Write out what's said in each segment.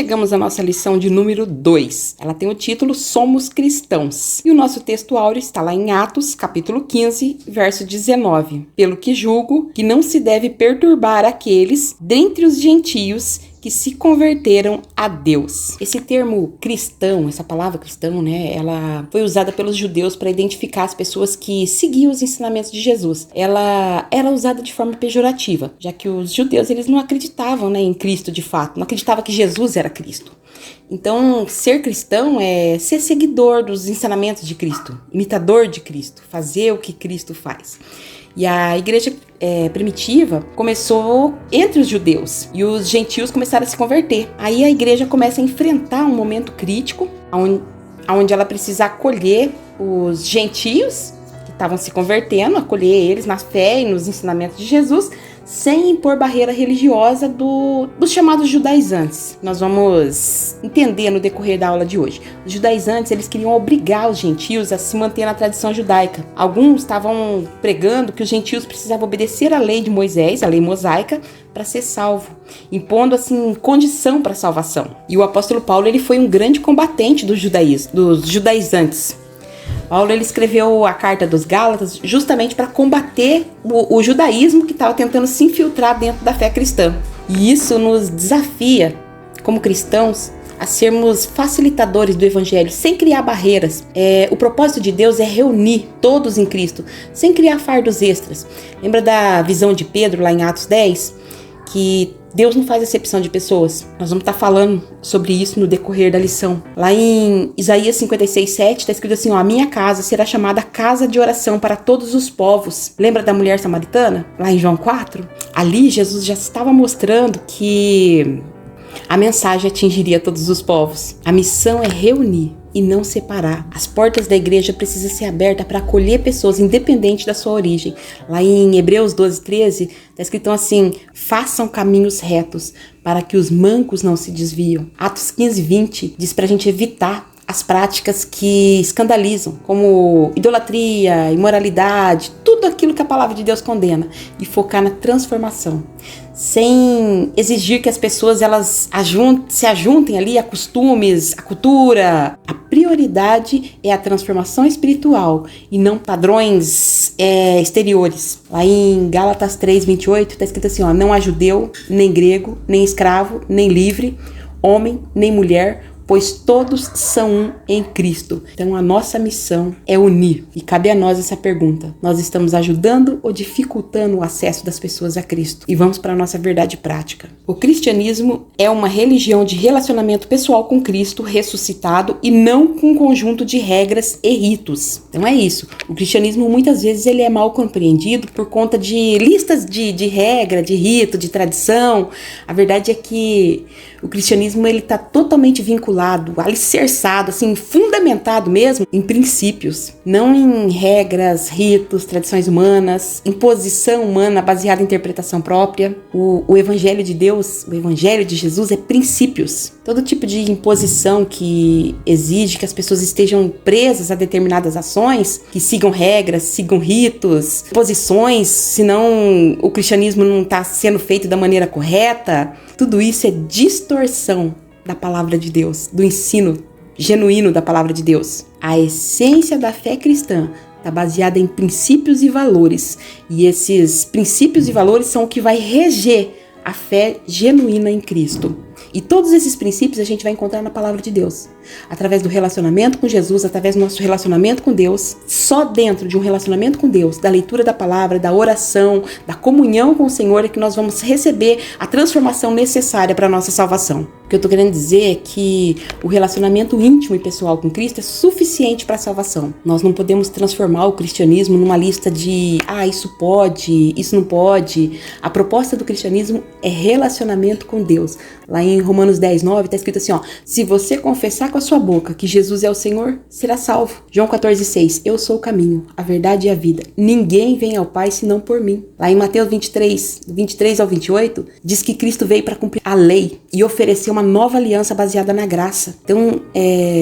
chegamos à nossa lição de número 2. Ela tem o título Somos Cristãos. E o nosso texto áureo está lá em Atos, capítulo 15, verso 19. Pelo que julgo que não se deve perturbar aqueles dentre os gentios que se converteram a Deus. Esse termo cristão, essa palavra cristão, ela foi usada pelos judeus para identificar as pessoas que seguiam os ensinamentos de Jesus. Ela era usada de forma pejorativa, já que os judeus eles não acreditavam, em Cristo de fato, não acreditavam que Jesus era Cristo. Então, ser cristão é ser seguidor dos ensinamentos de Cristo, imitador de Cristo, fazer o que Cristo faz. E a igreja primitiva começou entre os judeus e os gentios começaram a se converter. Aí a igreja começa a enfrentar um momento crítico, onde ela precisa acolher os gentios que estavam se convertendo, acolher eles na fé e nos ensinamentos de Jesus, sem impor barreira religiosa dos chamados judaizantes. Nós vamos entender no decorrer da aula de hoje. Os judaizantes, eles queriam obrigar os gentios a se manter na tradição judaica. Alguns estavam pregando que os gentios precisavam obedecer à lei de Moisés, a lei mosaica, para ser salvo, impondo assim condição para a salvação. E o apóstolo Paulo, ele foi um grande combatente dos judaizantes. Paulo ele escreveu a carta dos Gálatas justamente para combater o judaísmo que estava tentando se infiltrar dentro da fé cristã. E isso nos desafia, como cristãos, a sermos facilitadores do evangelho, sem criar barreiras. O propósito de Deus é reunir todos em Cristo, sem criar fardos extras. Lembra da visão de Pedro lá em Atos 10? Que Deus não faz acepção de pessoas. Nós vamos estar falando sobre isso no decorrer da lição. Lá em Isaías 56:7 está escrito assim, a minha casa será chamada casa de oração para todos os povos. Lembra da mulher samaritana? Lá em João 4? Ali Jesus já estava mostrando que a mensagem atingiria todos os povos. A missão é reunir e não separar. As portas da igreja precisam ser abertas para acolher pessoas, independente da sua origem. Lá em Hebreus 12:13, está escrito assim, façam caminhos retos para que os mancos não se desviam. Atos 15:20 diz para a gente evitar as práticas que escandalizam, como idolatria, imoralidade, tudo aquilo que a palavra de Deus condena, e focar na transformação, sem exigir que as pessoas elas se ajuntem ali a costumes, a cultura. A prioridade é a transformação espiritual e não padrões exteriores. Lá em Gálatas 3:28 está escrito assim, não há judeu, nem grego, nem escravo, nem livre, homem, nem mulher, pois todos são um em Cristo. Então a nossa missão é unir. E cabe a nós essa pergunta. Nós estamos ajudando ou dificultando o acesso das pessoas a Cristo? E vamos para a nossa verdade prática. O cristianismo é uma religião de relacionamento pessoal com Cristo ressuscitado e não com um conjunto de regras e ritos. Então é isso. O cristianismo muitas vezes ele é mal compreendido por conta de listas de regra, de rito, de tradição. A verdade é que o cristianismo ele está totalmente vinculado, alicerçado, assim, fundamentado mesmo em princípios, não em regras, ritos, tradições humanas, imposição humana baseada em interpretação própria. O evangelho de Deus, o evangelho de Jesus é princípios. Todo tipo de imposição que exige que as pessoas estejam presas a determinadas ações, que sigam regras, sigam ritos, posições, senão o cristianismo não está sendo feito da maneira correta. Tudo isso é distorção da palavra de Deus, do ensino genuíno da palavra de Deus. A essência da fé cristã está baseada em princípios e valores, e esses princípios e valores são o que vai reger a fé genuína em Cristo. E todos esses princípios a gente vai encontrar na palavra de Deus. Através do relacionamento com Jesus, através do nosso relacionamento com Deus. Só dentro de um relacionamento com Deus, da leitura da palavra, da oração, da comunhão com o Senhor é que nós vamos receber a transformação necessária para a nossa salvação. O que eu estou querendo dizer é que o relacionamento íntimo e pessoal com Cristo é suficiente para a salvação. Nós não podemos transformar o cristianismo numa lista de isso pode, isso não pode. A proposta do cristianismo é relacionamento com Deus. Lá em Romanos 10:9 está escrito assim, se você confessar com a sua boca que Jesus é o Senhor, será salvo. João 14:6, eu sou o caminho, a verdade e a vida. Ninguém vem ao Pai senão por mim. Lá em Mateus 23 ao 28, diz que Cristo veio para cumprir a lei e oferecer uma nova aliança baseada na graça. Então,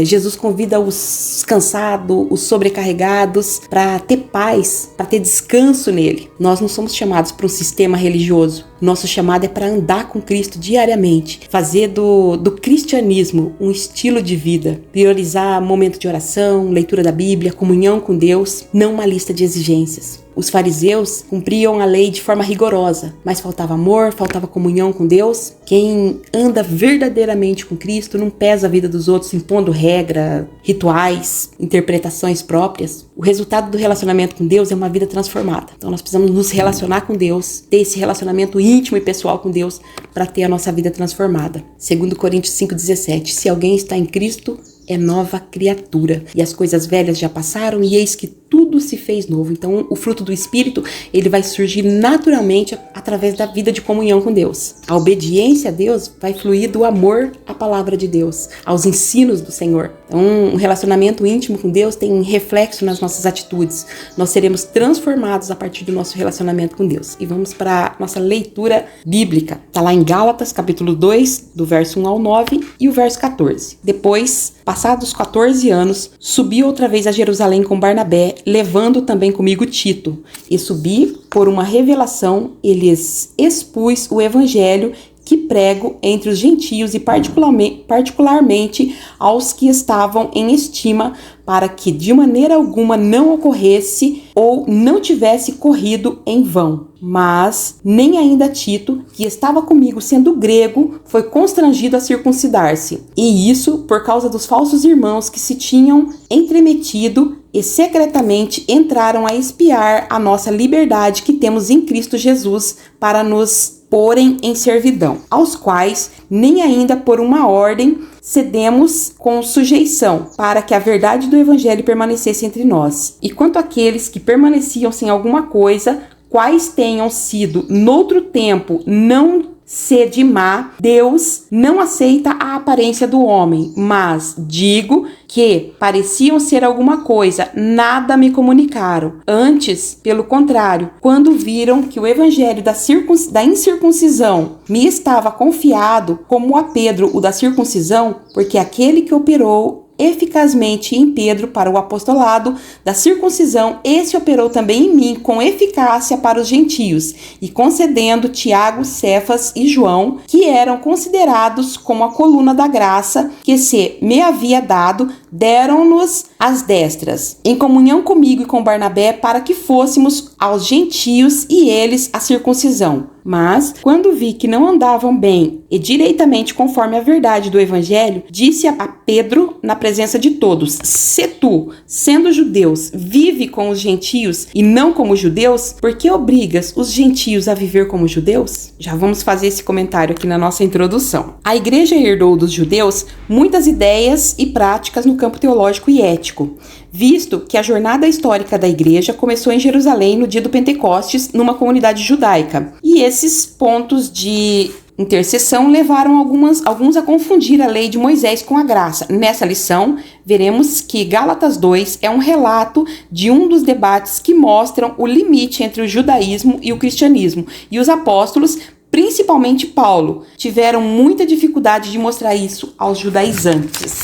Jesus convida os cansados, os sobrecarregados, para ter paz, para ter descanso nele. Nós não somos chamados para um sistema religioso. Nosso chamado é para andar com Cristo diariamente, fazer do cristianismo um estilo de vida, priorizar momento de oração, leitura da Bíblia, comunhão com Deus, não uma lista de exigências. Os fariseus cumpriam a lei de forma rigorosa, mas faltava amor, faltava comunhão com Deus. Quem anda verdadeiramente com Cristo não pesa a vida dos outros impondo regra, rituais, interpretações próprias. O resultado do relacionamento com Deus é uma vida transformada. Então nós precisamos nos relacionar com Deus, ter esse relacionamento íntimo e pessoal com Deus para ter a nossa vida transformada. 2 Coríntios 5,17. Se alguém está em Cristo, é nova criatura, e as coisas velhas já passaram, e eis que tudo se fez novo. Então, o fruto do Espírito, ele vai surgir naturalmente através da vida de comunhão com Deus. A obediência a Deus vai fluir do amor à palavra de Deus, aos ensinos do Senhor. Então, um relacionamento íntimo com Deus tem reflexo nas nossas atitudes. Nós seremos transformados a partir do nosso relacionamento com Deus. E vamos para a nossa leitura bíblica. Está lá em Gálatas, capítulo 2, do verso 1 ao 9 e o verso 14. Depois, passados 14 anos, subi outra vez a Jerusalém com Barnabé, levando também comigo Tito. E subi por uma revelação, e lhes expus o evangelho que prego entre os gentios e particularmente aos que estavam em estima, para que de maneira alguma não ocorresse ou não tivesse corrido em vão. Mas nem ainda Tito, que estava comigo sendo grego, foi constrangido a circuncidar-se. E isso por causa dos falsos irmãos que se tinham entremetido e secretamente entraram a espiar a nossa liberdade que temos em Cristo Jesus para nos porem em servidão, aos quais nem ainda por uma ordem cedemos com sujeição, para que a verdade do evangelho permanecesse entre nós. E quanto àqueles que permaneciam sem alguma coisa, quais tenham sido noutro tempo não sede má, Deus não aceita a aparência do homem, mas digo que pareciam ser alguma coisa, nada me comunicaram. Antes, pelo contrário, quando viram que o evangelho da incircuncisão me estava confiado, como a Pedro o da circuncisão, porque aquele que operou eficazmente em Pedro para o apostolado da circuncisão, esse operou também em mim com eficácia para os gentios, e concedendo Tiago, Cefas e João, que eram considerados como a coluna da graça que se me havia dado, deram-nos as destras, em comunhão comigo e com Barnabé, para que fôssemos aos gentios e eles a circuncisão. Mas, quando vi que não andavam bem e direitamente conforme a verdade do evangelho, disse a Pedro na presença de todos: se tu, sendo judeus, vive com os gentios e não como judeus, por que obrigas os gentios a viver como judeus? Já vamos fazer esse comentário aqui na nossa introdução. A igreja herdou dos judeus muitas ideias e práticas no campo teológico e ético, visto que a jornada histórica da igreja começou em Jerusalém no dia do Pentecostes, numa comunidade judaica. E esses pontos de intercessão levaram alguns a confundir a lei de Moisés com a graça. Nessa lição, veremos que Gálatas 2 é um relato de um dos debates que mostram o limite entre o judaísmo e o cristianismo. E os apóstolos, principalmente Paulo, tiveram muita dificuldade de mostrar isso aos judaizantes.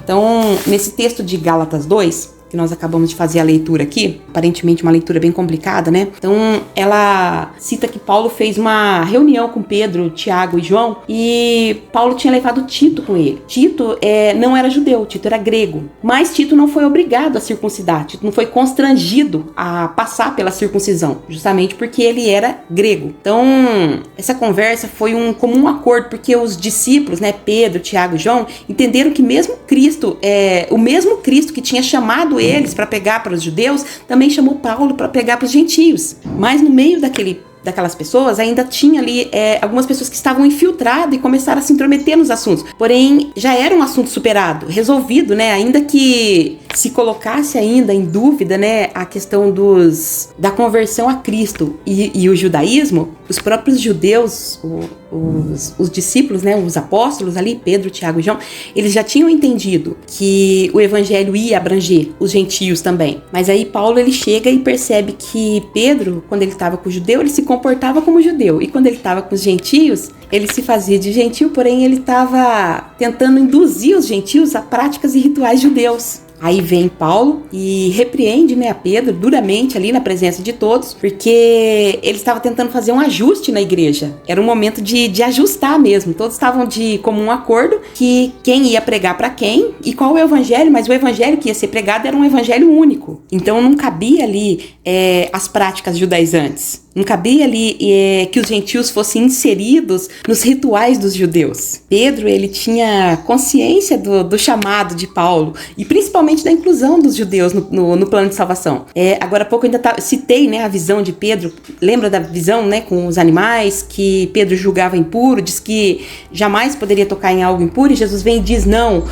Então, nesse texto de Gálatas 2, que nós acabamos de fazer a leitura aqui, aparentemente uma leitura bem complicada, né? Então, ela cita que Paulo fez uma reunião com Pedro, Tiago e João, e Paulo tinha levado Tito com ele. Tito não era judeu, Tito era grego, mas Tito não foi obrigado a circuncidar, Tito não foi constrangido a passar pela circuncisão, justamente porque ele era grego. Então, essa conversa foi um comum acordo, porque os discípulos, né, Pedro, Tiago e João, entenderam que mesmo Cristo, o mesmo Cristo que tinha chamado eles para pegar para os judeus, também chamou Paulo para pegar para os gentios. Mas no meio daquelas pessoas, ainda tinha ali algumas pessoas que estavam infiltradas e começaram a se intrometer nos assuntos. Porém, já era um assunto superado, resolvido, né? Ainda que se colocasse ainda em dúvida, né, a questão da conversão a Cristo e o judaísmo, os próprios judeus, os discípulos, né, os apóstolos ali, Pedro, Tiago e João, eles já tinham entendido que o evangelho ia abranger os gentios também. Mas aí Paulo, ele chega e percebe que Pedro, quando ele estava com o judeu, ele se comportava como judeu, e quando ele estava com os gentios, ele se fazia de gentil, porém ele estava tentando induzir os gentios a práticas e rituais judeus. Aí vem Paulo e repreende, né, a Pedro duramente ali na presença de todos, porque ele estava tentando fazer um ajuste na igreja. Era um momento de ajustar mesmo. Todos estavam de comum acordo que quem ia pregar para quem e qual o evangelho, mas o evangelho que ia ser pregado era um evangelho único. Então não cabia ali as práticas judaizantes. Não cabia ali que os gentios fossem inseridos nos rituais dos judeus. Pedro, ele tinha consciência do chamado de Paulo e principalmente da inclusão dos judeus no plano de salvação. Agora há pouco eu ainda citei, né, a visão de Pedro. Lembra da visão, né, com os animais que Pedro julgava impuro, diz que jamais poderia tocar em algo impuro e Jesus vem e diz não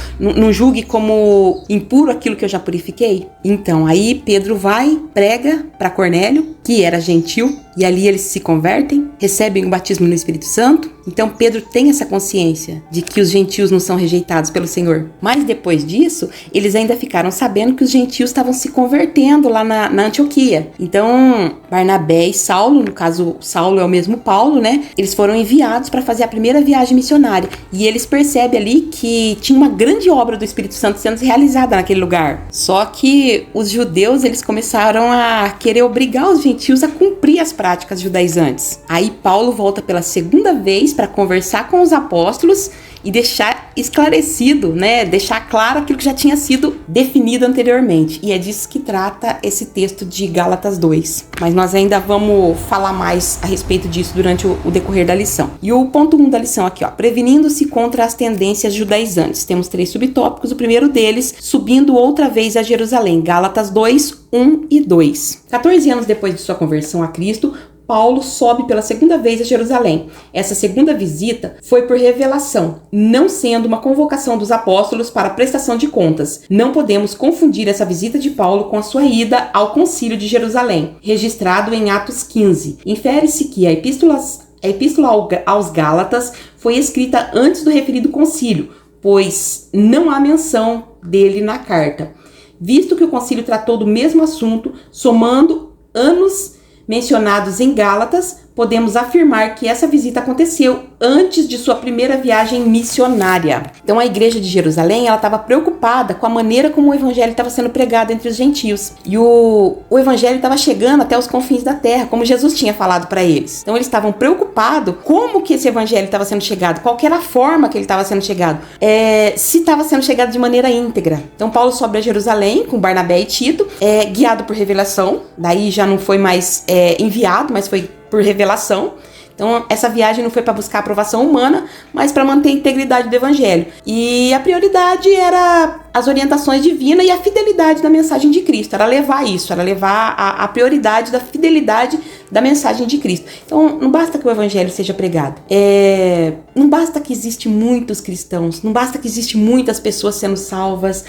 julgue como impuro aquilo que eu já purifiquei. Então aí Pedro vai, prega para Cornélio, que era gentil, e ali eles se convertem, recebem o batismo no Espírito Santo. Então Pedro tem essa consciência de que os gentios não são rejeitados pelo Senhor. Mas depois disso, eles ainda ficaram sabendo que os gentios estavam se convertendo lá na Antioquia. Então Barnabé e Saulo, no caso Saulo é o mesmo Paulo, né? Eles foram enviados para fazer a primeira viagem missionária. E eles percebem ali que tinha uma grande obra do Espírito Santo sendo realizada naquele lugar. Só que os judeus, eles começaram a querer obrigar os gentios a cumprir as práticas judaizantes. Aí Paulo volta pela segunda vez para conversar com os apóstolos e deixar esclarecido, né, deixar claro aquilo que já tinha sido definido anteriormente. E é disso que trata esse texto de Gálatas 2. Mas nós ainda vamos falar mais a respeito disso durante o decorrer da lição. E o ponto 1 da lição aqui, ó, prevenindo-se contra as tendências judaizantes. Temos 3 subtópicos, o primeiro deles, subindo outra vez a Jerusalém. Gálatas 2, 1 e 2. 14 anos depois de sua conversão a Cristo, Paulo sobe pela segunda vez a Jerusalém. Essa segunda visita foi por revelação, não sendo uma convocação dos apóstolos para a prestação de contas. Não podemos confundir essa visita de Paulo com a sua ida ao Concílio de Jerusalém, registrado em Atos 15. Infere-se que a epístola aos Gálatas foi escrita antes do referido concílio, pois não há menção dele na carta. Visto que o concílio tratou do mesmo assunto, somando anos mencionados em Gálatas, podemos afirmar que essa visita aconteceu antes de sua primeira viagem missionária. Então a igreja de Jerusalém, ela estava preocupada com a maneira como o evangelho estava sendo pregado entre os gentios. E o evangelho estava chegando até os confins da terra, como Jesus tinha falado para eles. Então eles estavam preocupados como que esse evangelho estava sendo chegado, qual que era a forma que ele estava sendo chegado, se estava sendo chegado de maneira íntegra. Então Paulo sobe a Jerusalém com Barnabé e Tito, guiado por revelação. Daí já não foi mais enviado, mas foi por revelação. Então, essa viagem não foi para buscar aprovação humana, mas para manter a integridade do evangelho. E a prioridade era as orientações divinas e a fidelidade da mensagem de Cristo. Era levar isso, era levar a prioridade da fidelidade da mensagem de Cristo. Então, não basta que o evangelho seja pregado. Não basta que existem muitos cristãos, não basta que existem muitas pessoas sendo salvas,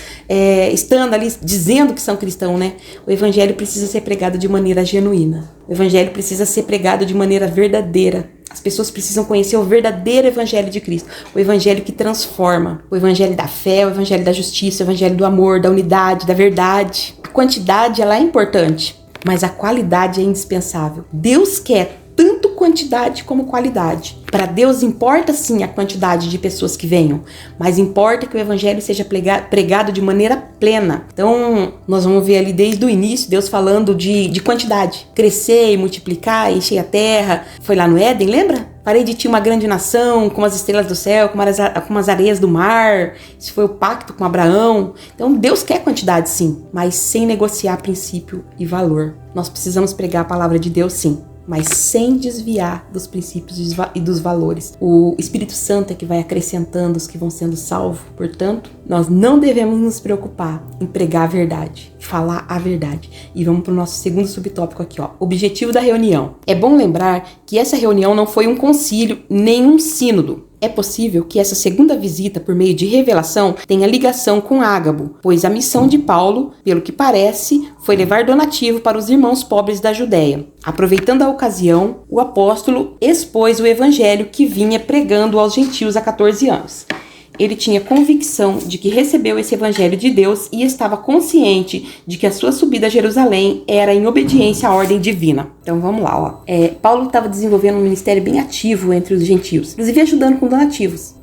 estando ali dizendo que são cristãos, né? O evangelho precisa ser pregado de maneira genuína. O evangelho precisa ser pregado de maneira verdadeira. As pessoas precisam conhecer o verdadeiro evangelho de Cristo. O evangelho que transforma. O evangelho da fé, o evangelho da justiça, o evangelho do amor, da unidade, da verdade. A quantidade, ela é importante, mas a qualidade é indispensável. Deus quer tanto quantidade como qualidade. Para Deus importa sim a quantidade de pessoas que venham, mas importa que o evangelho seja pregado de maneira plena. Então, nós vamos ver ali desde o início, Deus falando de quantidade. Crescer e multiplicar, encher a terra. Foi lá no Éden, lembra? Farei de ti uma grande nação, como as estrelas do céu, como as areias do mar. Esse foi o pacto com Abraão. Então, Deus quer quantidade sim, mas sem negociar princípio e valor. Nós precisamos pregar a palavra de Deus sim, mas sem desviar dos princípios e dos valores. O Espírito Santo é que vai acrescentando os que vão sendo salvos. Portanto, nós não devemos nos preocupar em pregar a verdade, falar a verdade. E vamos para o nosso segundo subtópico aqui, ó. Objetivo da reunião. É bom lembrar que essa reunião não foi um concílio nem um sínodo. É possível que essa segunda visita por meio de revelação tenha ligação com Ágabo, pois a missão de Paulo, pelo que parece, foi levar donativo para os irmãos pobres da Judéia. Aproveitando a ocasião, o apóstolo expôs o evangelho que vinha pregando aos gentios há 14 anos. Ele tinha convicção de que recebeu esse evangelho de Deus e estava consciente de que a sua subida a Jerusalém era em obediência à ordem divina. Então vamos lá, ó. Paulo estava desenvolvendo um ministério bem ativo entre os gentios, inclusive ajudando com donativos.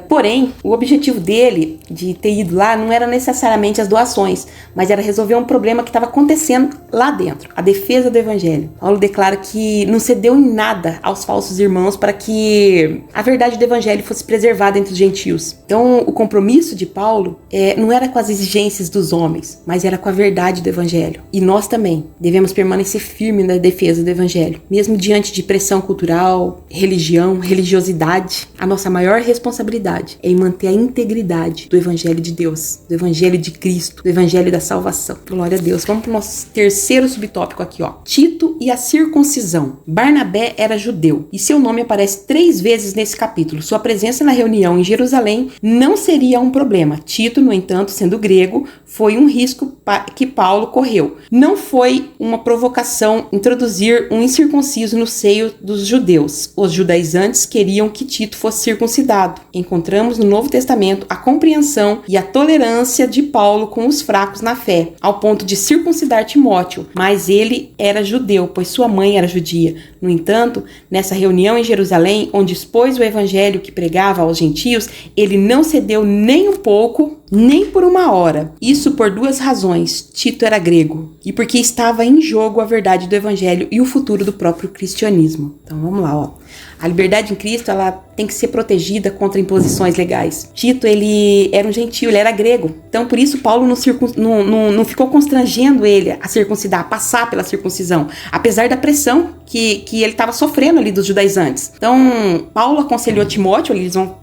Porém, o objetivo dele de ter ido lá não era necessariamente as doações, mas era resolver um problema que estava acontecendo lá dentro, a defesa do evangelho. Paulo declara que não cedeu em nada aos falsos irmãos para que a verdade do evangelho fosse preservada entre os gentios. Então, o compromisso de Paulo não era com as exigências dos homens, mas era com a verdade do evangelho. E nós também devemos permanecer firmes na defesa do evangelho, mesmo diante de pressão cultural, religião, religiosidade. A nossa maior responsabilidade é em manter a integridade do evangelho de Deus, do evangelho de Cristo, do evangelho da salvação. Glória a Deus. Vamos para o nosso terceiro subtópico aqui, ó. Tito e a circuncisão. Barnabé era judeu e seu nome aparece 3 vezes nesse capítulo. Sua presença na reunião em Jerusalém não seria um problema. Tito, no entanto, sendo grego, foi um risco que Paulo correu. Não foi uma provocação introduzir um incircunciso no seio dos judeus. Os judaizantes queriam que Tito fosse circuncidado. Encontramos no Novo Testamento a compreensão e a tolerância de Paulo com os fracos na fé, ao ponto de circuncidar Timóteo, mas ele era judeu, pois sua mãe era judia. No entanto, nessa reunião em Jerusalém, onde expôs o evangelho que pregava aos gentios, ele não cedeu nem um pouco, nem por uma hora. Isso por 2 razões. Tito era grego e porque estava em jogo a verdade do evangelho e o futuro do próprio cristianismo. Então vamos lá, ó. A liberdade em Cristo, ela tem que ser protegida contra imposições legais. Tito, ele era um gentio, ele era grego. Então, por isso, Paulo não ficou constrangendo ele a circuncidar, a passar pela circuncisão, apesar da pressão que ele estava sofrendo ali dos judaizantes. Então, Paulo aconselhou Timóteo, eles vão,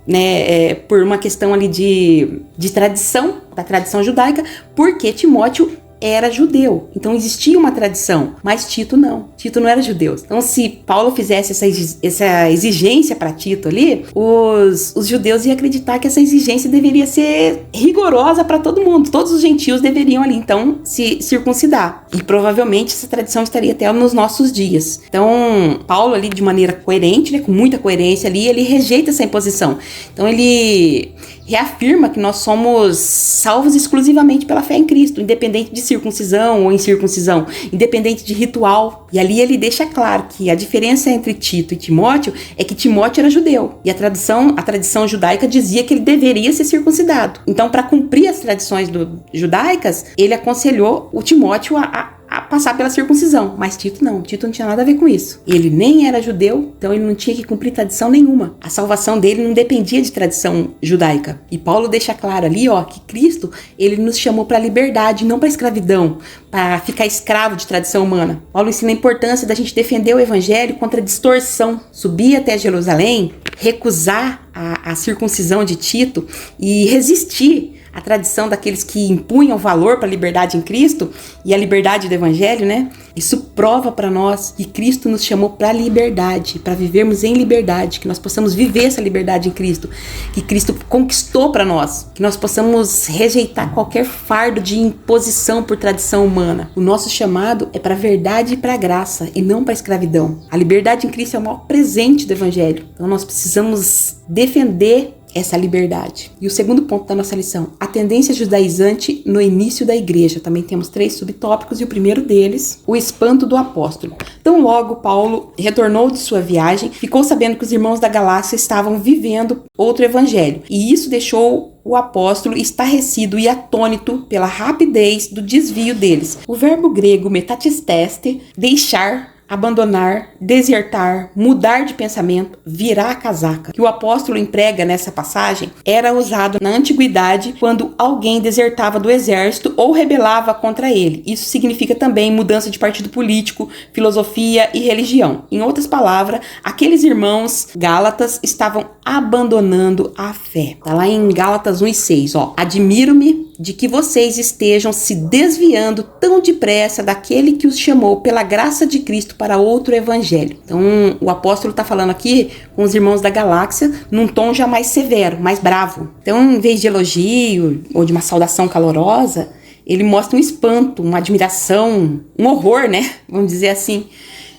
por uma questão ali de tradição, da tradição judaica, porque Timóteo era judeu, então existia uma tradição, mas Tito não era judeu. Então, se Paulo fizesse essa exigência para Tito ali, os judeus iam acreditar que essa exigência deveria ser rigorosa para todo mundo, todos os gentios deveriam ali então se circuncidar, e provavelmente essa tradição estaria até nos nossos dias. Então, Paulo ali de maneira coerente, com muita coerência ali, ele rejeita essa imposição. Então, ele reafirma que nós somos salvos exclusivamente pela fé em Cristo, independente de circuncisão ou incircuncisão, independente de ritual. E ali ele deixa claro que a diferença entre Tito e Timóteo é que Timóteo era judeu e a tradição judaica dizia que ele deveria ser circuncidado. Então, para cumprir as tradições judaicas, ele aconselhou o Timóteo a passar pela circuncisão, mas Tito não tinha nada a ver com isso. Ele nem era judeu, então ele não tinha que cumprir tradição nenhuma. A salvação dele não dependia de tradição judaica. E Paulo deixa claro ali, ó, que Cristo, ele nos chamou para liberdade, não para escravidão, para ficar escravo de tradição humana. Paulo ensina a importância da gente defender o evangelho contra a distorção, subir até Jerusalém, recusar a circuncisão de Tito e resistir a tradição daqueles que impunham valor para a liberdade em Cristo e a liberdade do evangelho, né? Isso prova para nós que Cristo nos chamou para a liberdade, para vivermos em liberdade, que nós possamos viver essa liberdade em Cristo, que Cristo conquistou para nós, que nós possamos rejeitar qualquer fardo de imposição por tradição humana. O nosso chamado é para a verdade e para a graça, e não para a escravidão. A liberdade em Cristo é o maior presente do evangelho. Então nós precisamos defender essa liberdade. E o segundo ponto da nossa lição, a tendência judaizante no início da igreja. Também temos 3 subtópicos e o primeiro deles, o espanto do apóstolo. Então logo Paulo retornou de sua viagem, ficou sabendo que os irmãos da Galácia estavam vivendo outro evangelho. E isso deixou o apóstolo estarrecido e atônito pela rapidez do desvio deles. O verbo grego metatisteste, deixar, abandonar, desertar, mudar de pensamento, virar a casaca, que o apóstolo emprega nessa passagem, era usado na antiguidade quando alguém desertava do exército ou rebelava contra ele. Isso significa também mudança de partido político, filosofia e religião. Em outras palavras, aqueles irmãos gálatas estavam abandonando a fé. Tá lá em Gálatas 1:6, ó. Admiro-me de que vocês estejam se desviando tão depressa daquele que os chamou pela graça de Cristo para outro evangelho. Então, o apóstolo está falando aqui com os irmãos da galáxia num tom já mais severo, mais bravo. Então, em vez de elogio ou de uma saudação calorosa, ele mostra um espanto, uma admiração, um horror, né? Vamos dizer assim.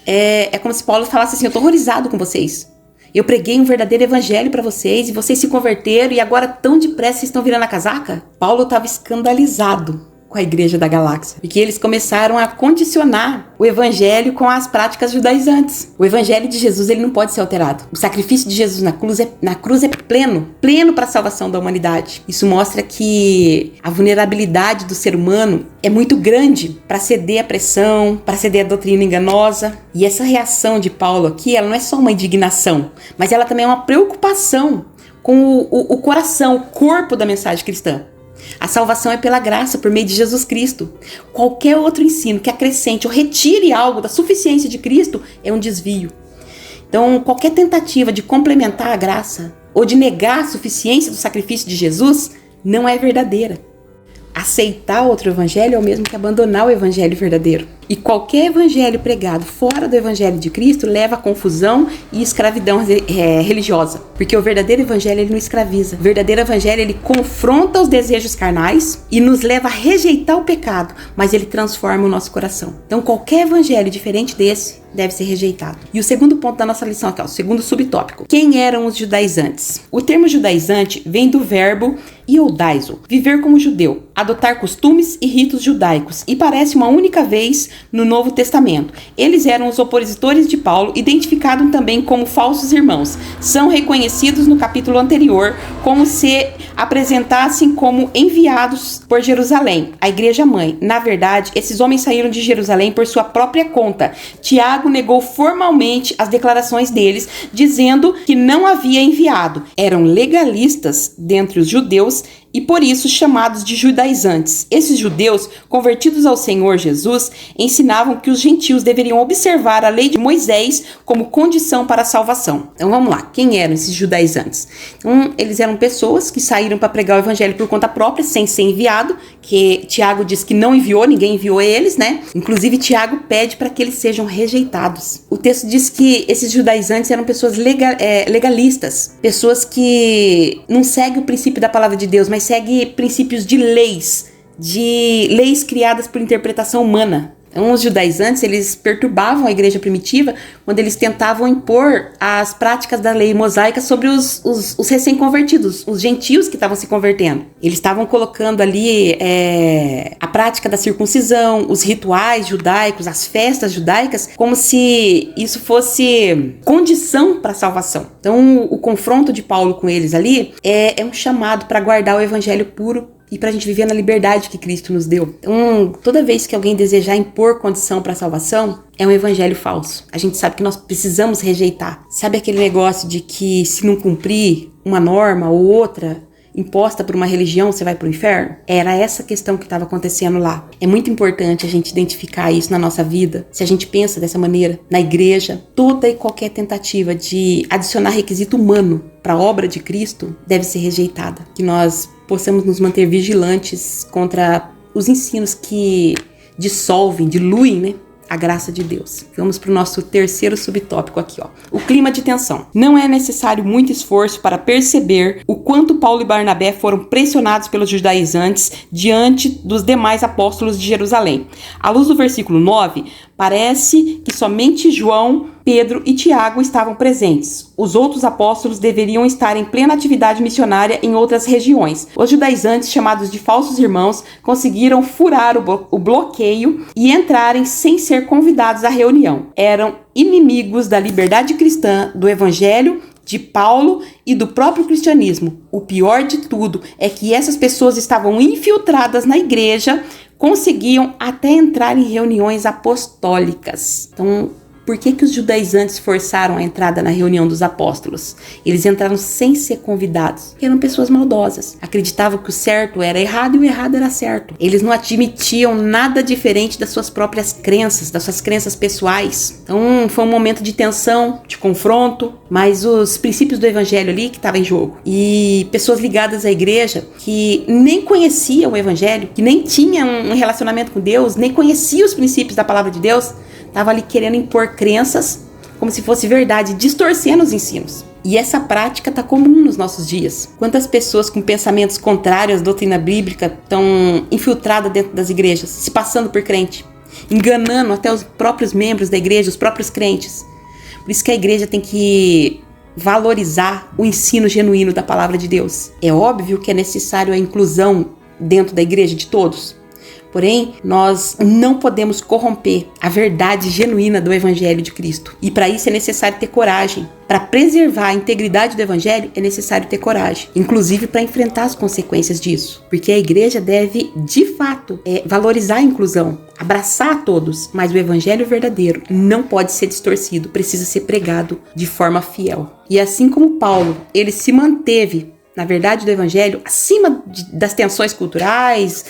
É como se Paulo falasse assim, eu estou horrorizado com vocês. Eu preguei um verdadeiro evangelho para vocês e vocês se converteram e agora tão depressa vocês estão virando a casaca? Paulo estava escandalizado com a igreja da galáxia, porque eles começaram a condicionar o evangelho com as práticas judaizantes. O evangelho de Jesus, ele não pode ser alterado. O sacrifício de Jesus na cruz é pleno para a salvação da humanidade. Isso mostra que a vulnerabilidade do ser humano é muito grande para ceder à pressão, para ceder à doutrina enganosa. E essa reação de Paulo aqui, ela não é só uma indignação, mas ela também é uma preocupação com o coração, o corpo da mensagem cristã. A salvação é pela graça, por meio de Jesus Cristo. Qualquer outro ensino que acrescente ou retire algo da suficiência de Cristo é um desvio. Então, qualquer tentativa de complementar a graça ou de negar a suficiência do sacrifício de Jesus não é verdadeira. Aceitar outro evangelho é o mesmo que abandonar o evangelho verdadeiro. E qualquer evangelho pregado fora do evangelho de Cristo leva a confusão e escravidão religiosa. Porque o verdadeiro evangelho, ele não escraviza. O verdadeiro evangelho, ele confronta os desejos carnais e nos leva a rejeitar o pecado, mas ele transforma o nosso coração. Então, qualquer evangelho diferente desse deve ser rejeitado. E o segundo ponto da nossa lição aqui, o segundo subtópico. Quem eram os judaizantes? O termo judaizante vem do verbo iodaizo, viver como judeu, adotar costumes e ritos judaicos, e parece uma única vez no Novo Testamento. Eles eram os opositores de Paulo, identificados também como falsos irmãos. São reconhecidos no capítulo anterior como se apresentassem como enviados por Jerusalém, a igreja mãe. Na verdade, esses homens saíram de Jerusalém por sua própria conta. Tiago negou formalmente as declarações deles, dizendo que não havia enviado. Eram legalistas dentre os judeus e por isso chamados de judaizantes. Esses judeus, convertidos ao Senhor Jesus, ensinavam que os gentios deveriam observar a lei de Moisés como condição para a salvação. Então vamos lá, quem eram esses judaizantes? Então, eles eram pessoas que saíram para pregar o evangelho por conta própria, sem ser enviado, que Tiago diz que não enviou, ninguém enviou eles, né? Inclusive Tiago pede para que eles sejam rejeitados. O texto diz que esses judaizantes eram pessoas legalistas, pessoas que não seguem o princípio da palavra de Deus, mas segue princípios de leis criadas por interpretação humana. Então, os judaizantes, eles perturbavam a igreja primitiva quando eles tentavam impor as práticas da lei mosaica sobre os recém-convertidos, os gentios que estavam se convertendo. Eles estavam colocando ali a prática da circuncisão, os rituais judaicos, as festas judaicas, como se isso fosse condição para a salvação. Então, o confronto de Paulo com eles ali é um chamado para guardar o evangelho puro e para a gente viver na liberdade que Cristo nos deu. Então, toda vez que alguém desejar impor condição para a salvação, é um evangelho falso. A gente sabe que nós precisamos rejeitar. Sabe aquele negócio de que se não cumprir uma norma ou outra imposta por uma religião, você vai para o inferno? Era essa questão que estava acontecendo lá. É muito importante a gente identificar isso na nossa vida. Se a gente pensa dessa maneira, na igreja, toda e qualquer tentativa de adicionar requisito humano para a obra de Cristo deve ser rejeitada. Que nós possamos nos manter vigilantes contra os ensinos que diluem, né, a graça de Deus. Vamos para o nosso terceiro subtópico aqui, ó. O clima de tensão. Não é necessário muito esforço para perceber o quanto Paulo e Barnabé foram pressionados pelos judaizantes diante dos demais apóstolos de Jerusalém. À luz do versículo 9, parece que somente João, Pedro e Tiago estavam presentes. Os outros apóstolos deveriam estar em plena atividade missionária em outras regiões. Os judaizantes, chamados de falsos irmãos, conseguiram furar o bloqueio e entrarem sem ser convidados à reunião. Eram inimigos da liberdade cristã, do evangelho, de Paulo e do próprio cristianismo. O pior de tudo é que essas pessoas estavam infiltradas na igreja, conseguiam até entrar em reuniões apostólicas. Então, por que os judaizantes forçaram a entrada na reunião dos apóstolos? Eles entraram sem ser convidados. Eram pessoas maldosas. Acreditavam que o certo era errado e o errado era certo. Eles não admitiam nada diferente das suas próprias crenças, das suas crenças pessoais. Então, foi um momento de tensão, de confronto, mas os princípios do evangelho ali que estavam em jogo. E pessoas ligadas à igreja que nem conheciam o evangelho, que nem tinham um relacionamento com Deus, nem conheciam os princípios da palavra de Deus, estava ali querendo impor crenças como se fosse verdade, distorcendo os ensinos. E essa prática está comum nos nossos dias. Quantas pessoas com pensamentos contrários à doutrina bíblica estão infiltradas dentro das igrejas, se passando por crente, enganando até os próprios membros da igreja, os próprios crentes. Por isso que a igreja tem que valorizar o ensino genuíno da palavra de Deus. É óbvio que é necessário a inclusão dentro da igreja de todos, Porém, nós não podemos corromper a verdade genuína do Evangelho de Cristo. E para isso é necessário ter coragem. Para preservar a integridade do Evangelho, é necessário ter coragem. Inclusive para enfrentar as consequências disso. Porque a igreja deve, de fato, valorizar a inclusão, abraçar a todos. Mas o Evangelho verdadeiro não pode ser distorcido, precisa ser pregado de forma fiel. E assim como Paulo, ele se manteve na verdade do Evangelho, acima das tensões culturais,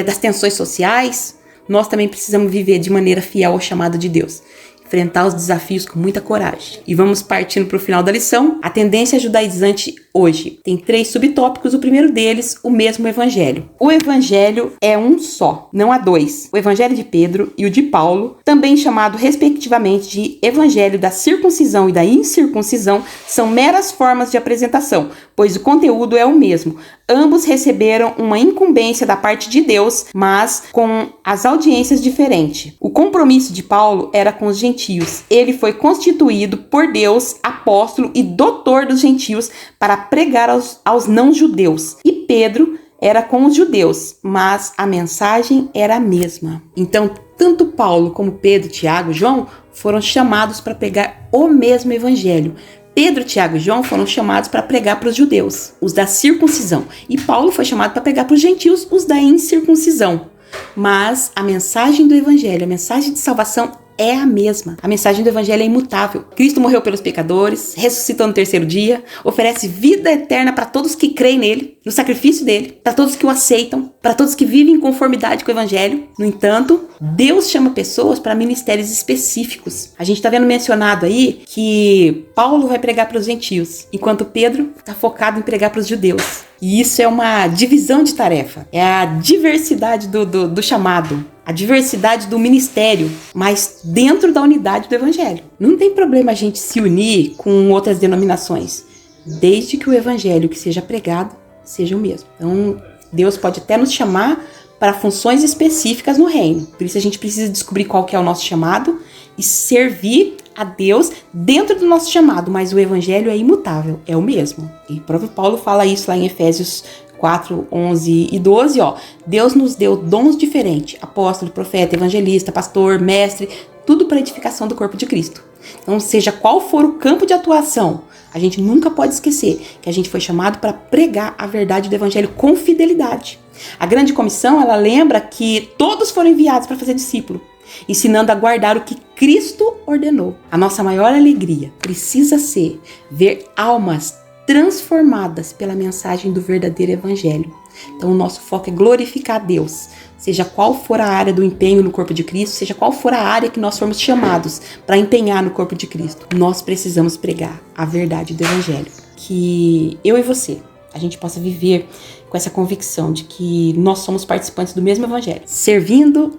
das tensões sociais, nós também precisamos viver de maneira fiel ao chamado de Deus. Enfrentar os desafios com muita coragem. E vamos partindo para o final da lição. A tendência judaizante hoje tem 3 subtópicos. O primeiro deles, o mesmo evangelho. O evangelho é um só, não há 2. O evangelho de Pedro e o de Paulo, também chamado respectivamente de evangelho da circuncisão e da incircuncisão, são meras formas de apresentação, pois o conteúdo é o mesmo. Ambos receberam uma incumbência da parte de Deus, mas com as audiências diferentes. O compromisso de Paulo era com os gentios. Ele foi constituído por Deus apóstolo e doutor dos gentios para pregar aos não-judeus. E Pedro era com os judeus, mas a mensagem era a mesma. Então, tanto Paulo como Pedro, Tiago e João foram chamados para pregar o mesmo evangelho. Pedro, Tiago e João foram chamados para pregar para os judeus, os da circuncisão. E Paulo foi chamado para pregar para os gentios, os da incircuncisão. Mas a mensagem do evangelho, a mensagem de salvação é a mesma. A mensagem do evangelho é imutável. Cristo morreu pelos pecadores, ressuscitou no 3º dia, oferece vida eterna para todos que creem nele, no sacrifício dele, para todos que o aceitam, para todos que vivem em conformidade com o evangelho. No entanto, Deus chama pessoas para ministérios específicos. A gente está vendo mencionado aí que Paulo vai pregar para os gentios, enquanto Pedro está focado em pregar para os judeus. E isso é uma divisão de tarefa. É a diversidade do chamado. A diversidade do ministério, mas dentro da unidade do evangelho. Não tem problema a gente se unir com outras denominações, desde que o evangelho que seja pregado seja o mesmo. Então, Deus pode até nos chamar para funções específicas no reino. Por isso a gente precisa descobrir qual que é o nosso chamado e servir a Deus dentro do nosso chamado, mas o evangelho é imutável, é o mesmo. E o próprio Paulo fala isso lá em Efésios 4, 11 e 12, Deus nos deu dons diferentes, apóstolo, profeta, evangelista, pastor, mestre, tudo para edificação do corpo de Cristo. Então, seja qual for o campo de atuação, a gente nunca pode esquecer que a gente foi chamado para pregar a verdade do evangelho com fidelidade. A grande comissão, ela lembra que todos foram enviados para fazer discípulo, ensinando a guardar o que Cristo ordenou. A nossa maior alegria precisa ser ver almas transformadas pela mensagem do verdadeiro evangelho. Então o nosso foco é glorificar a Deus, seja qual for a área do empenho no corpo de Cristo, seja qual for a área que nós formos chamados para empenhar no corpo de Cristo. Nós precisamos pregar a verdade do evangelho, que eu e você, a gente possa viver com essa convicção de que nós somos participantes do mesmo evangelho, servindo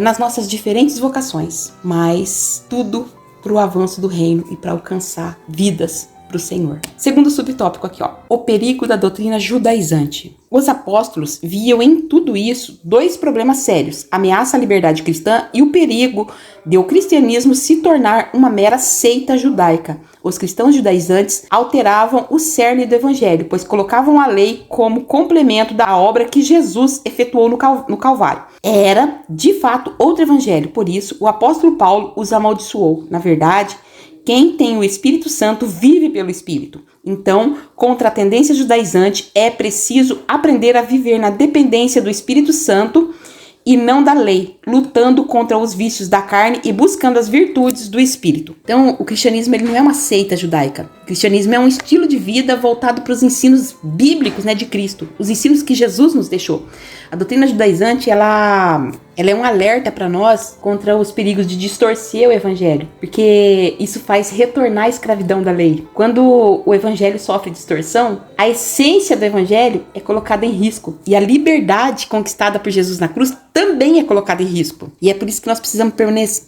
nas nossas diferentes vocações, mas tudo para o avanço do reino e para alcançar vidas para o Senhor. Segundo subtópico aqui, o perigo da doutrina judaizante. Os apóstolos viam em tudo isso 2 problemas sérios: a ameaça à liberdade cristã e o perigo de o cristianismo se tornar uma mera seita judaica. Os cristãos judaizantes alteravam o cerne do evangelho, pois colocavam a lei como complemento da obra que Jesus efetuou no Calvário. Era, de fato, outro evangelho, por isso o apóstolo Paulo os amaldiçoou. Na verdade, quem tem o Espírito Santo vive pelo Espírito. Então, contra a tendência judaizante, é preciso aprender a viver na dependência do Espírito Santo e não da lei, lutando contra os vícios da carne e buscando as virtudes do Espírito. Então, o cristianismo ele não é uma seita judaica. O cristianismo é um estilo de vida voltado para os ensinos bíblicos, de Cristo, os ensinos que Jesus nos deixou. A doutrina judaizante, ela é um alerta para nós contra os perigos de distorcer o evangelho, porque isso faz retornar à escravidão da lei. Quando o evangelho sofre distorção, a essência do evangelho é colocada em risco, e a liberdade conquistada por Jesus na cruz também é colocada em risco. E é por isso que nós precisamos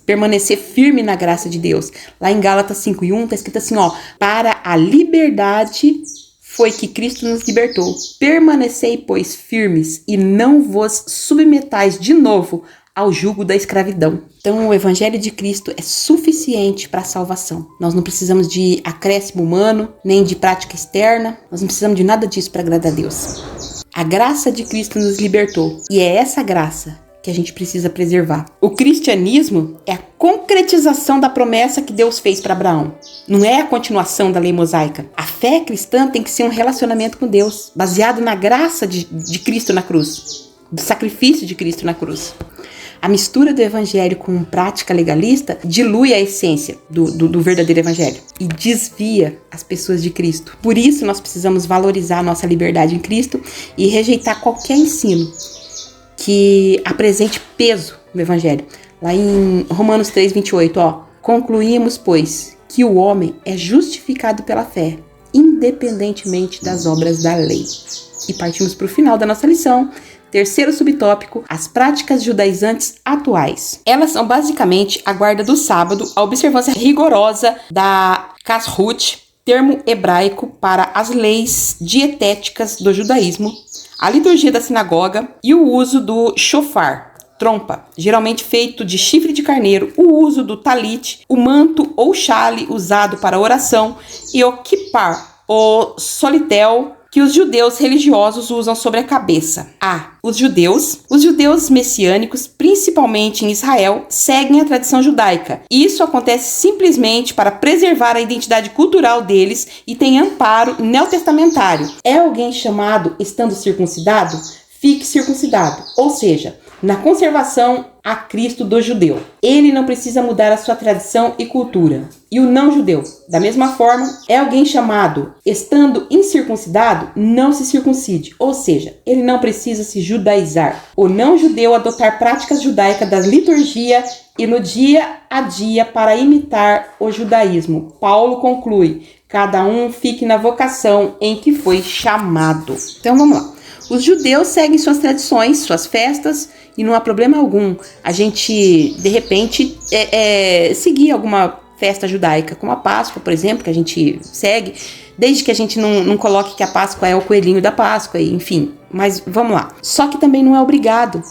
permanecer firme na graça de Deus. Lá em Gálatas 5:1 está escrito assim, para a liberdade foi que Cristo nos libertou. Permanecei, pois, firmes e não vos submetais de novo ao jugo da escravidão. Então, o evangelho de Cristo é suficiente para a salvação. Nós não precisamos de acréscimo humano, nem de prática externa. Nós não precisamos de nada disso para agradar a Deus. A graça de Cristo nos libertou. E é essa graça que a gente precisa preservar. O cristianismo é a concretização da promessa que Deus fez para Abraão. Não é a continuação da lei mosaica. A fé cristã tem que ser um relacionamento com Deus, baseado na graça de Cristo na cruz, do sacrifício de Cristo na cruz. A mistura do evangelho com prática legalista dilui a essência do verdadeiro evangelho e desvia as pessoas de Cristo. Por isso, nós precisamos valorizar a nossa liberdade em Cristo e rejeitar qualquer ensino que apresente peso no evangelho. Lá em Romanos 3:28, concluímos, pois, que o homem é justificado pela fé, independentemente das obras da lei. E partimos para o final da nossa lição. Terceiro subtópico, as práticas judaizantes atuais. Elas são basicamente a guarda do sábado, a observância rigorosa da kashrut, termo hebraico para as leis dietéticas do judaísmo, a liturgia da sinagoga e o uso do shofar, trompa, geralmente feito de chifre de carneiro, o uso do talit, o manto ou chale usado para oração e o kippar, o solitel, que os judeus religiosos usam sobre a cabeça. Os judeus messiânicos, principalmente em Israel, seguem a tradição judaica. Isso acontece simplesmente para preservar a identidade cultural deles e tem amparo neotestamentário. É alguém chamado estando circuncidado? Fique circuncidado. Ou seja, na conservação a Cristo do judeu. Ele não precisa mudar a sua tradição e cultura. E o não judeu, da mesma forma, é alguém chamado, estando incircuncidado, não se circuncide. Ou seja, ele não precisa se judaizar. O não judeu adotar práticas judaicas da liturgia e no dia a dia para imitar o judaísmo. Paulo conclui, cada um fique na vocação em que foi chamado. Então vamos lá. Os judeus seguem suas tradições, suas festas, e não há problema algum a gente, de repente, seguir alguma festa judaica, como a Páscoa, por exemplo, que a gente segue, desde que a gente não coloque que a Páscoa é o coelhinho da Páscoa, enfim. Mas vamos lá. Só que também não é obrigado.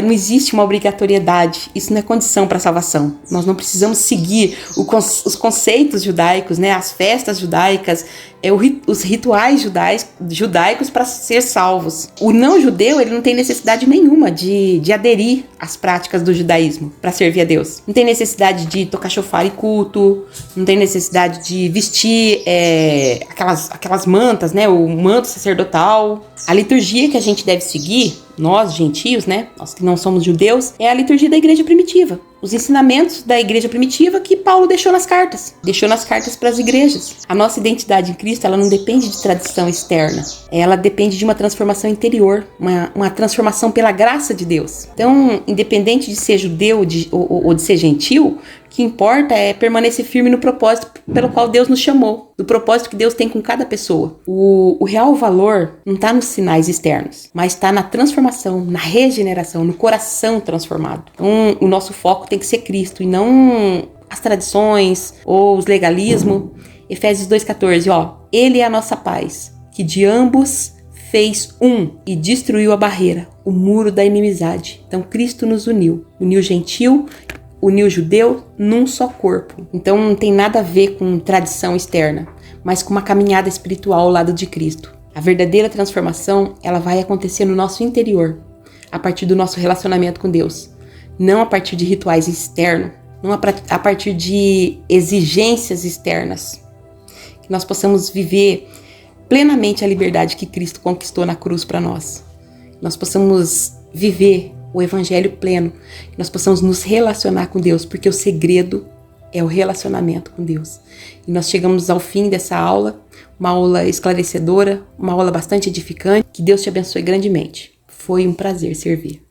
Não existe uma obrigatoriedade. Isso não é condição para a salvação. Nós não precisamos seguir os conceitos judaicos, né? As festas judaicas, os rituais judaicos para ser salvos. O não judeu, ele não tem necessidade nenhuma de aderir às práticas do judaísmo para servir a Deus. Não tem necessidade de tocar shofar e culto. Não tem necessidade de vestir aquelas mantas, né? O manto sacerdotal. A liturgia que a gente deve seguir, nós gentios, né, nós que não somos judeus, é a liturgia da igreja primitiva. Os ensinamentos da igreja primitiva que Paulo deixou nas cartas para as igrejas. A nossa identidade em Cristo, ela não depende de tradição externa, ela depende de uma transformação interior, uma transformação pela graça de Deus. Então, independente de ser judeu ou de ser gentil, o que importa é permanecer firme no propósito pelo qual Deus nos chamou, do propósito que Deus tem com cada pessoa. O real valor não está nos sinais externos, mas está na transformação, na regeneração, no coração transformado. Então, o nosso foco tem que ser Cristo e não as tradições ou os legalismos. Efésios 2,14, Ele é a nossa paz, que de ambos fez um e destruiu a barreira, o muro da inimizade. Então, Cristo nos uniu gentil, uniu o judeu num só corpo. Então não tem nada a ver com tradição externa, mas com uma caminhada espiritual ao lado de Cristo. A verdadeira transformação, ela vai acontecer no nosso interior, a partir do nosso relacionamento com Deus. Não a partir de rituais externos, não a partir de exigências externas. Que nós possamos viver plenamente a liberdade que Cristo conquistou na cruz para nós. Que nós possamos viver o evangelho pleno, que nós possamos nos relacionar com Deus, porque o segredo é o relacionamento com Deus. E nós chegamos ao fim dessa aula, uma aula esclarecedora, uma aula bastante edificante. Que Deus te abençoe grandemente. Foi um prazer servir.